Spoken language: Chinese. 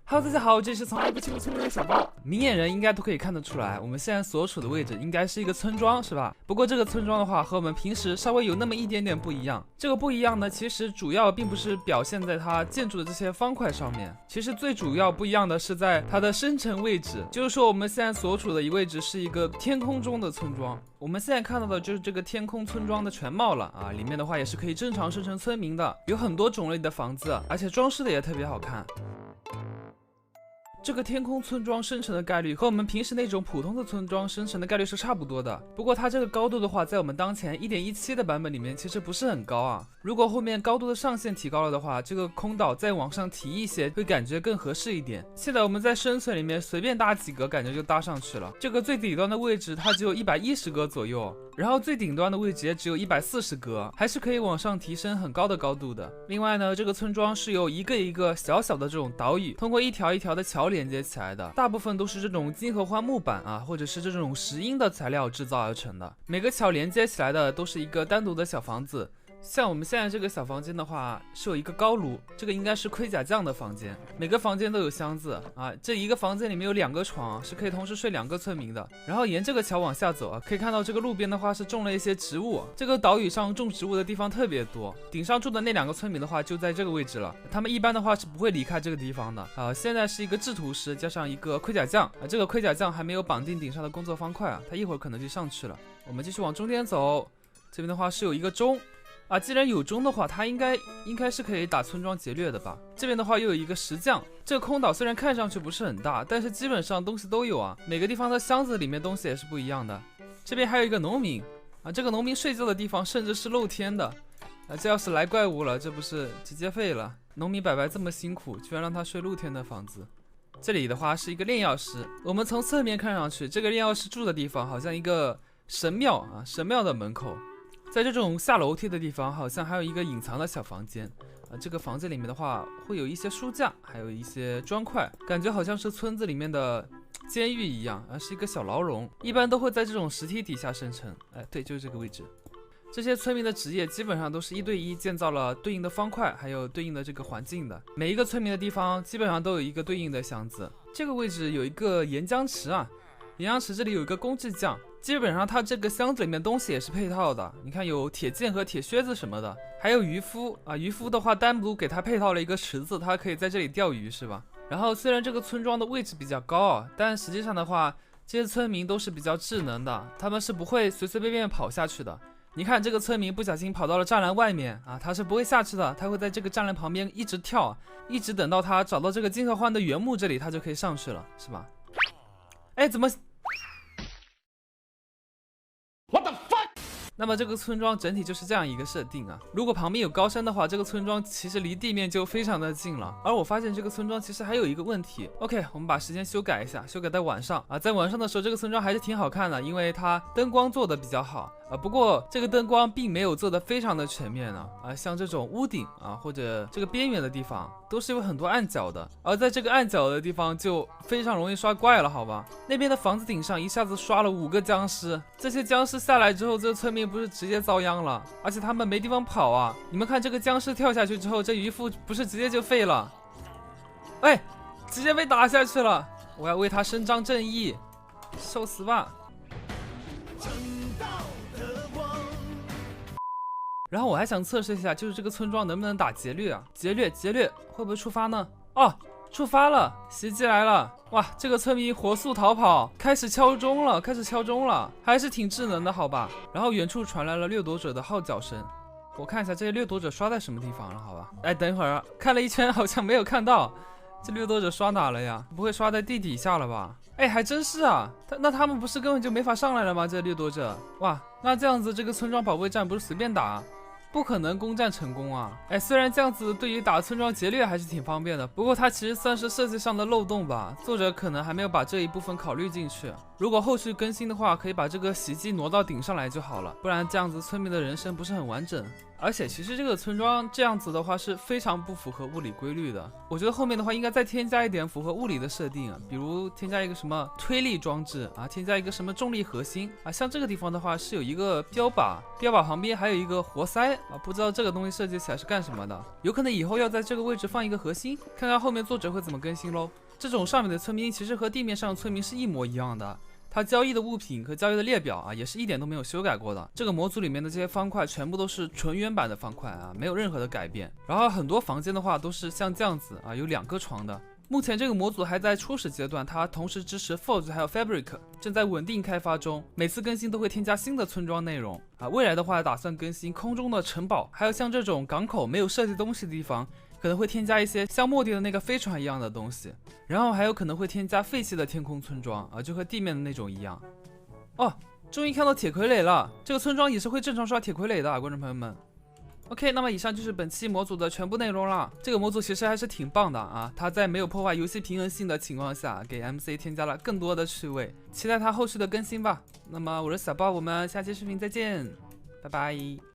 Hello， 大家好，这里是从来不清楚村民的小包。明眼人应该都可以看得出来，我们现在所处的位置应该是一个村庄，是吧？不过这个村庄的话，和我们平时稍微有那么一点点不一样。这个不一样呢，其实主要并不是表现在它建筑的这些方块上面，其实最主要不一样的是在它的生成位置。就是说，我们现在所处的位置是一个天空中的村庄。我们现在看到的就是这个天空村庄的全貌了啊，里面的话也是可以正常生成村民的，有很多种类的房子，而且装饰的也特别好看。这个天空村庄生成的概率和我们平时那种普通的村庄生成的概率是差不多的，不过它这个高度的话，在我们当前 1.17 的版本里面其实不是很高啊。如果后面高度的上限提高了的话，这个空岛再往上提一些，会感觉更合适一点。现在我们在生存里面随便搭几格，感觉就搭上去了。这个最底端的位置它只有110格左右，然后最顶端的位置也只有140格，还是可以往上提升很高的高度的。另外呢，这个村庄是由一个一个小小的这种岛屿，通过一条一条的桥连接起来的，大部分都是这种金合欢木板啊，或者是这种石英的材料制造而成的。每个桥连接起来的都是一个单独的小房子。像我们现在这个小房间的话，是有一个高炉，这个应该是盔甲匠的房间。每个房间都有箱子啊，这一个房间里面有2个床，是可以同时睡2个村民的。然后沿这个桥往下走啊，可以看到这个路边的话是种了一些植物。这个岛屿上种植物的地方特别多，顶上住的那2个村民的话就在这个位置了。他们一般的话是不会离开这个地方的啊。现在是一个制图师加上一个盔甲匠啊，这个盔甲匠还没有绑定顶上的工作方块啊，他一会儿可能就上去了。我们继续往中间走，这边的话是有一个钟。啊，既然有钟的话，它应该是可以打村庄劫掠的吧？这边的话又有一个石匠。这个空岛虽然看上去不是很大，但是基本上东西都有啊。每个地方的箱子里面东西也是不一样的。这边还有一个农民啊，这个农民睡觉的地方甚至是露天的啊。这要是来怪物了，这不是直接废了？农民白白这么辛苦，居然让他睡露天的房子。这里的话是一个炼药师，我们从侧面看上去，这个炼药师住的地方好像一个神庙啊，神庙的门口。在这种下楼梯的地方，好像还有一个隐藏的小房间啊。这个房间里面的话，会有一些书架，还有一些砖块，感觉好像是村子里面的监狱一样，是一个小牢笼。一般都会在这种石梯底下生成。哎，对，就是这个位置。这些村民的职业基本上都是1对1建造了对应的方块，还有对应的这个环境的。每一个村民的地方基本上都有一个对应的箱子。这个位置有一个岩浆池啊，岩浆池这里有一个工具匠。基本上它这个箱子里面东西也是配套的，你看有铁剑和铁靴子什么的，还有渔夫啊，渔夫的话单独给他配套了一个池子，他可以在这里钓鱼是吧？然后虽然这个村庄的位置比较高啊，但实际上的话，这些村民都是比较智能的，他们是不会随随便便跑下去的。你看这个村民不小心跑到了栅栏外面啊，他是不会下去的，他会在这个栅栏旁边一直跳，一直等到他找到这个金合欢的原木这里，他就可以上去了，是吧？哎，怎么？那么这个村庄整体就是这样一个设定啊。如果旁边有高山的话，这个村庄其实离地面就非常的近了。而我发现这个村庄其实还有一个问题。OK， 我们把时间修改一下，修改在晚上啊。在晚上的时候，这个村庄还是挺好看的，因为它灯光做的比较好啊。不过这个灯光并没有做的非常的全面啊，像这种屋顶啊或者这个边缘的地方都是有很多暗角的，而在这个暗角的地方就非常容易刷怪了，好吧？那边的房子顶上一下子刷了5个僵尸，这些僵尸下来之后，这个村民不是直接遭殃了，而且他们没地方跑啊！你们看这个僵尸跳下去之后，这渔夫不是直接就废了？哎，直接被打下去了！我要为他伸张正义，受死吧！然后我还想测试一下，就是这个村庄能不能打劫掠啊？劫掠会不会触发呢？哦，触发了，袭击来了！哇，这个村民火速逃跑，开始敲钟了，还是挺智能的，好吧？然后远处传来了掠夺者的号角声，我看一下这些掠夺者刷在什么地方了，好吧？哎，等一会儿，看了一圈好像没有看到，这掠夺者刷哪了呀？不会刷在地底下了吧？哎，还真是啊，那他们不是根本就没法上来了吗？这掠夺者，哇，那这样子这个村庄保卫战不是随便打？不可能攻占成功啊！哎，虽然这样子对于打村庄劫掠还是挺方便的，不过它其实算是设计上的漏洞吧，作者可能还没有把这一部分考虑进去。如果后续更新的话，可以把这个袭击挪到顶上来就好了，不然这样子村民的人生不是很完整。而且其实这个村庄这样子的话是非常不符合物理规律的，我觉得后面的话应该再添加一点符合物理的设定啊，比如添加一个什么推力装置啊，添加一个什么重力核心啊，像这个地方的话是有一个标靶旁边还有一个活塞啊，不知道这个东西设计起来是干什么的，有可能以后要在这个位置放一个核心，看看后面作者会怎么更新喽。这种上面的村民其实和地面上的村民是一模一样的，它交易的物品和交易的列表啊，也是一点都没有修改过的。这个模组里面的这些方块全部都是纯原版的方块啊，没有任何的改变。然后很多房间的话都是像这样子啊，有2个床的。目前这个模组还在初始阶段，它同时支持 Forge 还有 Fabric， 正在稳定开发中。每次更新都会添加新的村庄内容啊。未来的话打算更新空中的城堡，还有像这种港口没有设计东西的地方，可能会添加一些像末地的那个飞船一样的东西。然后还有可能会添加废弃的天空村庄啊，就和地面的那种一样。哦，终于看到铁傀儡了，这个村庄也是会正常刷铁傀儡的啊，观众朋友们。OK， 那么以上就是本期模组的全部内容了。这个模组其实还是挺棒的啊，它在没有破坏游戏平衡性的情况下，给 MC 添加了更多的趣味，期待它后续的更新吧。那么我是小豹，我们下期视频再见，拜拜。